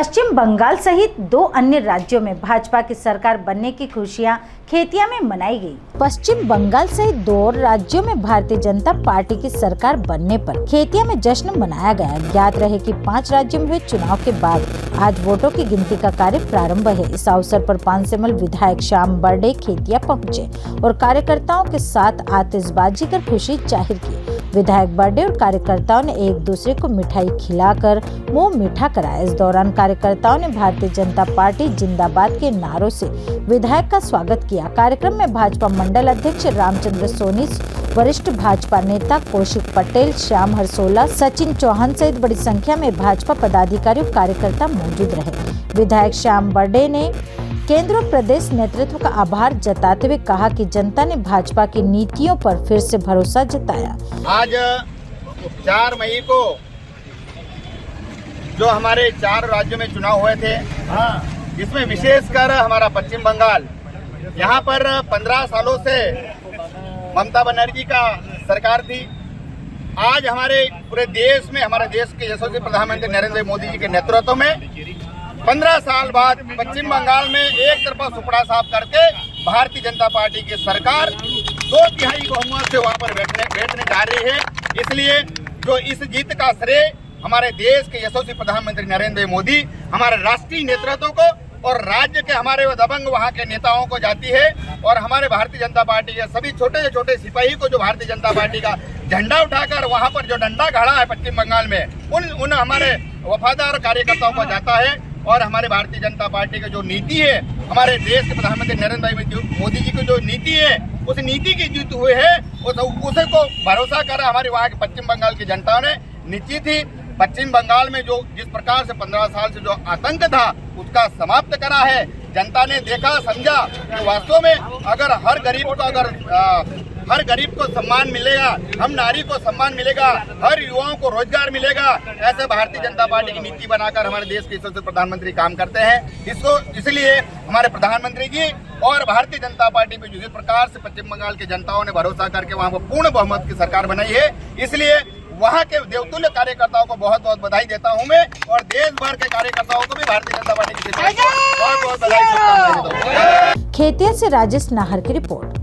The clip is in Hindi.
पश्चिम बंगाल सहित 2 अन्य राज्यों में भाजपा की सरकार बनने की खुशियां खेतिया में मनाई गई। पश्चिम बंगाल सहित 2 राज्यों में भारतीय जनता पार्टी की सरकार बनने पर खेतिया में जश्न मनाया गया। ज्ञात रहे कि 5 राज्यों में हुए चुनाव के बाद आज वोटों की गिनती का कार्य प्रारंभ है। इस अवसर पर पानसेमल विधायक श्याम बर्डे खेतिया पहुंचे और कार्यकर्ताओं के साथ आतिशबाजी कर खुशी जाहिर की। विधायक बर्डे और कार्यकर्ताओं ने एक दूसरे को मिठाई खिलाकर मुंह मीठा कराया। इस दौरान कार्यकर्ताओं ने भारतीय जनता पार्टी जिंदाबाद के नारों से विधायक का स्वागत किया। कार्यक्रम में भाजपा मंडल अध्यक्ष रामचंद्र सोनी, वरिष्ठ भाजपा नेता कौशिक पटेल, श्याम हरसोला, सचिन चौहान सहित बड़ी संख्या में भाजपा पदाधिकारी और कार्यकर्ता मौजूद रहे। विधायक श्याम बर्डे ने केंद्र और प्रदेश नेतृत्व का आभार जताते हुए कहा कि जनता ने भाजपा की नीतियों पर फिर से भरोसा जताया। आज 4 मई को जो हमारे 4 राज्यों में चुनाव हुए थे, इसमें विशेषकर हमारा पश्चिम बंगाल, यहाँ पर 15 सालों से ममता बनर्जी का सरकार थी। आज हमारे पूरे देश में, हमारे देश के यशस्वी प्रधानमंत्री नरेंद्र मोदी जी के नेतृत्व में 15 साल बाद पश्चिम बंगाल में एक तरफा सुपड़ा साफ करके भारतीय जनता पार्टी की सरकार 2/3 बहुमत से वहां पर बैठने जा रही है। इसलिए जो इस जीत का श्रेय हमारे देश के यशस्वी प्रधानमंत्री नरेंद्र मोदी, हमारे राष्ट्रीय नेतृत्व को और राज्य के हमारे दबंग वहां के नेताओं को जाती है। और हमारे भारतीय जनता पार्टी के सभी छोटे से छोटे सिपाही को जो भारतीय जनता पार्टी का झंडा उठाकर वहां पर जो डंडा गाड़ा है पश्चिम बंगाल में, उन हमारे वफादार कार्यकर्ताओं को जाता है। और हमारे भारतीय जनता पार्टी की जो नीति है, हमारे देश के प्रधानमंत्री नरेंद्र मोदी जी की जो नीति है, उस नीति की जीत हुई है। उसे को भरोसा कर हमारे वहाँ के पश्चिम बंगाल की जनता ने नीति थी। पश्चिम बंगाल में जो जिस प्रकार से 15 साल से जो आतंक था, उसका समाप्त करा है। जनता ने देखा, समझा कि वास्तव में अगर हर गरीब को सम्मान मिलेगा, हम नारी को सम्मान मिलेगा, हर युवाओं को रोजगार मिलेगा, ऐसे भारतीय जनता पार्टी की नीति बनाकर हमारे देश के यशस्वी प्रधानमंत्री काम करते हैं। इसलिए हमारे प्रधानमंत्री जी और भारतीय जनता पार्टी पे जिस प्रकार से पश्चिम बंगाल की जनताओं ने भरोसा करके वहाँ पर पूर्ण बहुमत की सरकार बनाई है, इसलिए वहाँ के देवतुल्य कार्यकर्ताओं को बहुत बहुत बधाई देता हूँ मैं। और देश भर के कार्यकर्ताओं को भी भारतीय जनता पार्टी की बहुत बहुत बधाई देता हूँ। खेतिया से राजेश नाहर की रिपोर्ट।